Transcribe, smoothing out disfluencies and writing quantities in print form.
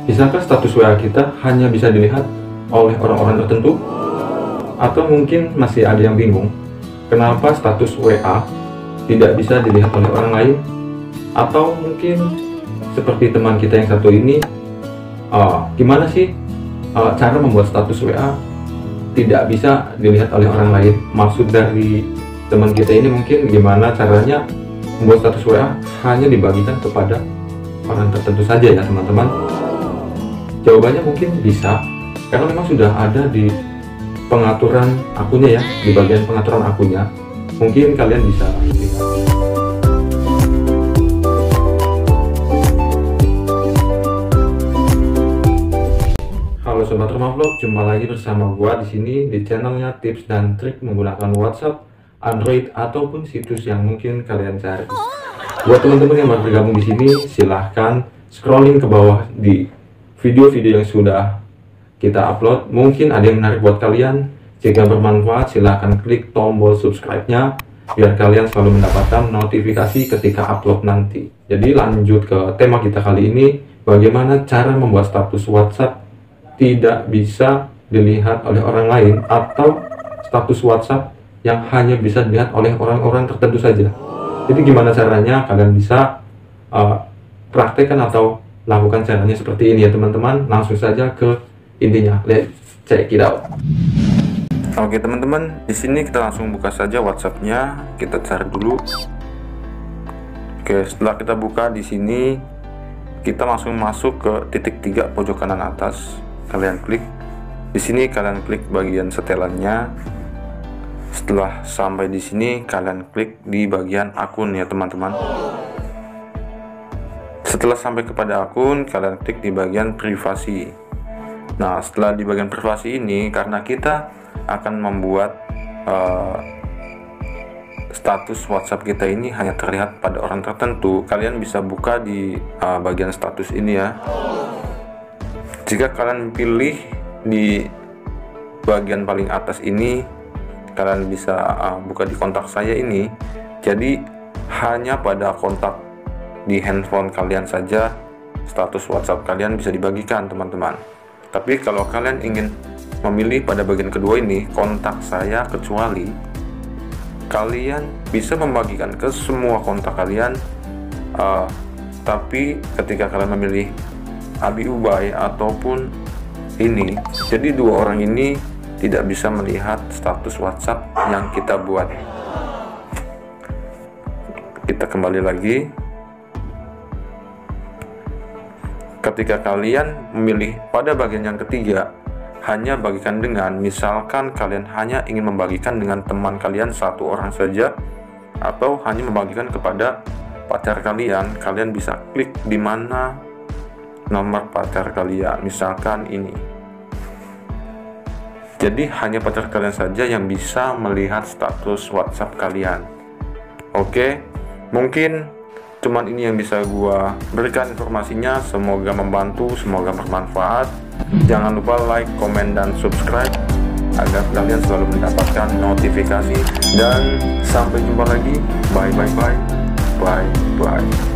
Bisakah status WA kita hanya bisa dilihat oleh orang-orang tertentu? Atau mungkin masih ada yang bingung, kenapa status WA tidak bisa dilihat oleh orang lain? Atau mungkin seperti teman kita yang satu ini, gimana sih cara membuat status WA tidak bisa dilihat oleh orang lain? Maksud dari teman kita ini mungkin gimana caranya membuat status WA hanya dibagikan kepada orang tertentu saja ya teman-teman. Jawabannya mungkin bisa, karena memang sudah ada di pengaturan akunnya ya, di bagian pengaturan akunnya. Mungkin kalian bisa lihat. Halo Sobat Rumah Vlog, jumpa lagi bersama gua di sini di channelnya tips dan trik menggunakan WhatsApp, Android ataupun situs yang mungkin kalian cari. Buat teman-teman yang baru bergabung di sini, silahkan scrolling ke bawah di video-video yang sudah kita upload. Mungkin ada yang menarik buat kalian. Jika bermanfaat, silahkan klik tombol subscribe-nya biar kalian selalu mendapatkan notifikasi ketika upload nanti. Jadi lanjut ke tema kita kali ini, bagaimana cara membuat status WhatsApp tidak bisa dilihat oleh orang lain, atau status WhatsApp yang hanya bisa dilihat oleh orang-orang tertentu saja. Jadi gimana caranya? Kalian bisa praktekkan atau lakukan caranya seperti ini ya teman-teman. Langsung saja ke intinya, let's check it out. Oke teman-teman, di sini kita langsung buka saja WhatsApp-nya. Kita cari dulu. Oke, setelah kita buka di sini, kita langsung masuk ke titik 3 pojok kanan atas. Kalian klik di sini, kalian klik bagian setelannya. Setelah sampai di sini, kalian klik di bagian akun ya teman-teman. Setelah sampai kepada akun, kalian klik di bagian privasi. Nah, setelah di bagian privasi ini, karena kita akan membuat status WhatsApp kita ini hanya terlihat pada orang tertentu, kalian bisa buka di bagian status ini ya. Jika kalian pilih di bagian paling atas ini, kalian bisa buka di kontak saya ini. Jadi hanya pada kontak di handphone kalian saja status WhatsApp kalian bisa dibagikan teman-teman. Tapi kalau kalian ingin memilih pada bagian kedua ini, kontak saya kecuali, kalian bisa membagikan ke semua kontak kalian. Tapi ketika kalian memilih Abi Ubay ataupun ini, jadi dua orang ini tidak bisa melihat status WhatsApp yang kita buat. Kita kembali lagi. Ketika kalian memilih pada bagian yang ketiga, hanya bagikan dengan, misalkan kalian hanya ingin membagikan dengan teman kalian satu orang saja, atau hanya membagikan kepada pacar kalian, kalian bisa klik di mana nomor pacar kalian, misalkan ini. Jadi hanya pacar kalian saja yang bisa melihat status WhatsApp kalian. Oke, mungkin cuman ini yang bisa gua berikan informasinya. Semoga membantu, semoga bermanfaat. Jangan lupa like, komen, dan subscribe agar kalian selalu mendapatkan notifikasi. Dan sampai jumpa lagi. Bye bye bye. Bye bye.